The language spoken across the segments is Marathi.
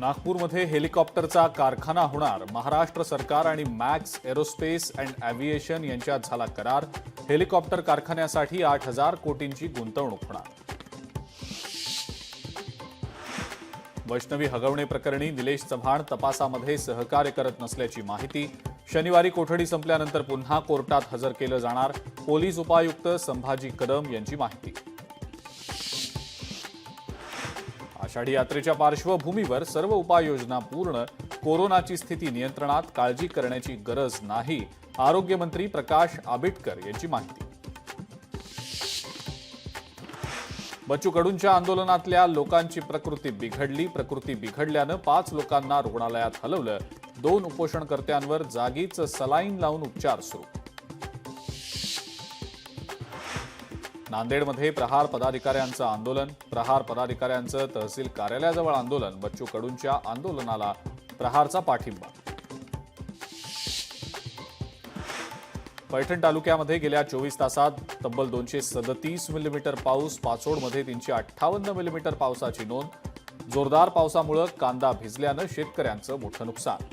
नागपूरमध्ये हेलिकॉप्टरचा कारखाना होणार. महाराष्ट्र सरकार आणि मॅक्स एरोस्पेस अँड एव्हिएशन यांच्यात झाला करार. हेलिकॉप्टर कारखान्यासाठी 8,000 कोटींची गुंतवणूक होणार. वैष्णवी हगवणे प्रकरणी निलेश चव्हाण तपासामध्ये सहकार्य करत नसल्याची माहिती. शनिवारी कोठडी संपल्यानंतर पुन्हा कोर्टात हजर केलं जाणार. पोलीस उपायुक्त संभाजी कदम यांची माहिती. आषाढी यात्रेच्या पार्श्वभूमीवर सर्व उपाययोजना पूर्ण. कोरोनाची स्थिती नियंत्रणात, काळजी करण्याची गरज नाही. आरोग्यमंत्री प्रकाश आबिटकर यांची माहिती. बच्चू कडूंच्या आंदोलनातल्या लोकांची प्रकृती बिघडली. प्रकृती बिघडल्यानं 5 लोकांना रुग्णालयात हलवलं. 2 उपोषणकर्त्यांवर जागीच सलाईन लावून उपचार सुरू. नांदेडमध्ये प्रहार पदाधिकाऱ्यांचं आंदोलन. प्रहार पदाधिकाऱ्यांचं तहसील कार्यालयाजवळ आंदोलन. बच्चू कडूंच्या आंदोलनाला प्रहारचा पाठिंबा. पैठण तालुक्यामध्ये गेल्या 24 तासात तब्बल 237 मिलीमीटर पाऊस. पाचोडमध्ये 358 मिलीमीटर पावसाची नोंद. जोरदार पावसामुळे कांदा भिजल्यानं शेतकऱ्यांचं मोठं नुकसान.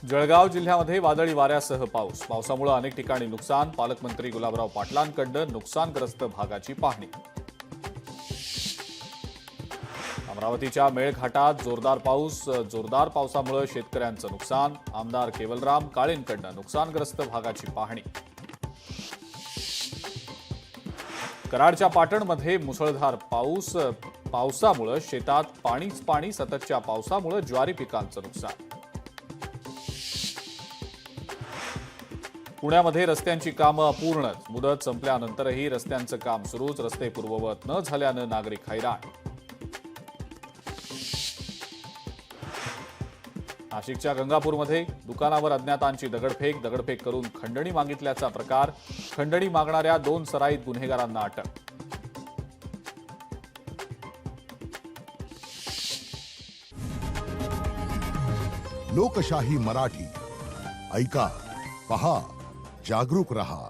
जळगाव जिल्ह्यामध्ये वादळी वाऱ्यासह पाऊस. पावसामुळे अनेक ठिकाणी नुकसान. पालकमंत्री गुलाबराव पाटलांकडून नुकसानग्रस्त भागाची पाहणी. अमरावतीच्या मेळघाटात जोरदार पाऊस. जोरदार पावसामुळे शेतकऱ्यांचं नुकसान. आमदार केवलराम काळेंकडून नुकसानग्रस्त भागाची पाहणी. कराडच्या पाटणमध्ये मुसळधार पाऊस. पावसामुळे शेतात पाणीच पाणी. सततच्या पावसामुळे ज्वारी पिकांचं नुकसान. पुण्यामध्ये रस्त्यांची कामं अपूर्णच. मुदत संपल्यानंतरही रस्त्यांचं काम सुरूच. रस्ते पूर्ववत न झाल्यानं नागरिक हैराण. नाशिकच्या गंगापूरमध्ये दुकानावर अज्ञातांची दगडफेक करून खंडणी मागितल्याचा प्रकार. खंडणी मागणाऱ्या 2 सराईत गुन्हेगारांना अटक. लोकशाही मराठी ऐका, पहा, जागरूक रहा.